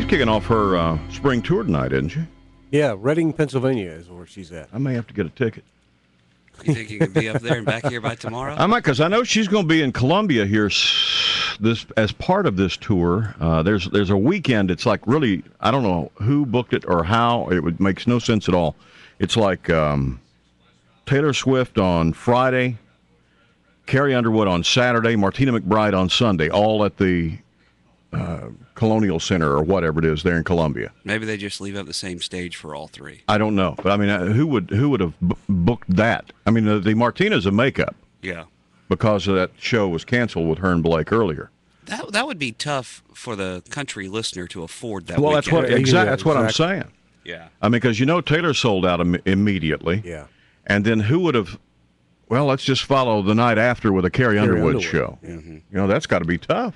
kicking off her spring tour tonight, isn't she? Yeah, Reading, Pennsylvania is where she's at. I may have to get a ticket. You think you can be up there and back here by tomorrow? I might, because I know she's going to be in Columbia here this as part of this tour. There's a weekend. It's like really, I don't know who booked it or how. It makes no sense at all. It's like Taylor Swift on Friday, Carrie Underwood on Saturday, Martina McBride on Sunday, all at the Colonial Center or whatever it is there in Columbia. Maybe they just leave up the same stage for all three. I don't know, but I mean, who would have booked that? I mean, the Martina's a makeup. Yeah. Because of that show was canceled with her and Blake earlier. That would be tough for the country listener to afford that. Well, weekend. that's what I'm saying. Yeah. I mean, because Taylor sold out immediately. Yeah. And then who would have? Well, let's just follow the night after with a Carrie Underwood show. Mm-hmm. That's got to be tough.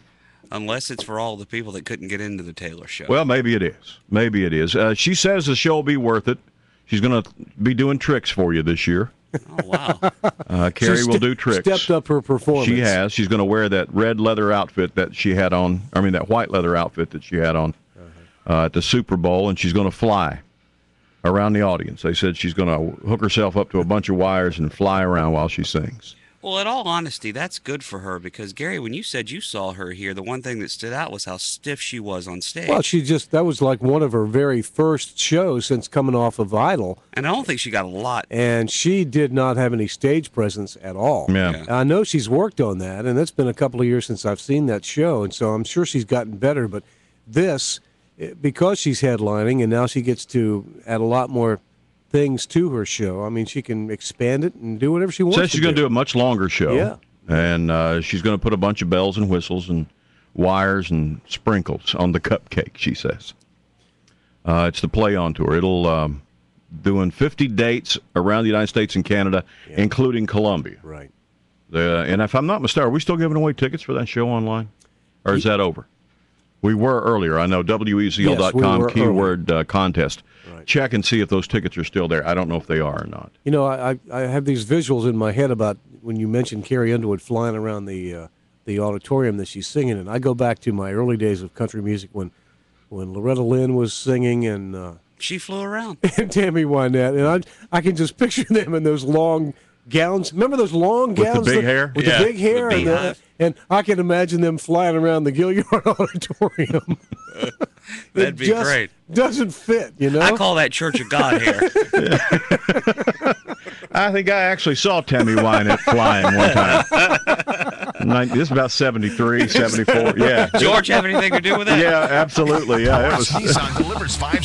Unless it's for all the people that couldn't get into the Taylor show. Well, maybe it is. Maybe it is. She says the show will be worth it. She's going to be doing tricks for you this year. Oh, wow. Carrie will do tricks. Stepped up her performance. She has. She's going to wear that red leather outfit that she had on. I mean, that white leather outfit that she had on at the Super Bowl, and she's going to fly around the audience. They said she's going to hook herself up to a bunch of wires and fly around while she sings. Well, in all honesty, that's good for her because, Gary, when you said you saw her here, the one thing that stood out was how stiff she was on stage. Well, that was like one of her very first shows since coming off of Idol. And I don't think she got a lot. And she did not have any stage presence at all. Yeah. I know she's worked on that, and it's been a couple of years since I've seen that show, and so I'm sure she's gotten better. But this, because she's headlining, and now she gets to add a lot more things to her show. I mean, she can expand it and do whatever she wants. Says she's going to do a much longer show. Yeah. And she's going to put a bunch of bells and whistles and wires and sprinkles on the cupcake, she says. It's the Play On Tour. It'll doing 50 dates around the United States and Canada, including Colombia. Right. And if I'm not mistaken, are we still giving away tickets for that show online? Or is that over? We were earlier. I know WEZL.com keyword contest. Right. Check and see if those tickets are still there. I don't know if they are or not. I have these visuals in my head about when you mentioned Carrie Underwood flying around the auditorium that she's singing in. I go back to my early days of country music when Loretta Lynn was singing and she flew around. And Tammy Wynette, and I can just picture them in those long gowns. Remember those long gowns with the big hair? With the big hair, and I can imagine them flying around the Gilliard Auditorium. That'd be great. Doesn't fit, I call that Church of God hair. I think I actually saw Tammy Wynette flying one time. This is about 73, 74. Yeah. George have anything to do with that? Yeah, absolutely. Yeah, Nissan delivers 5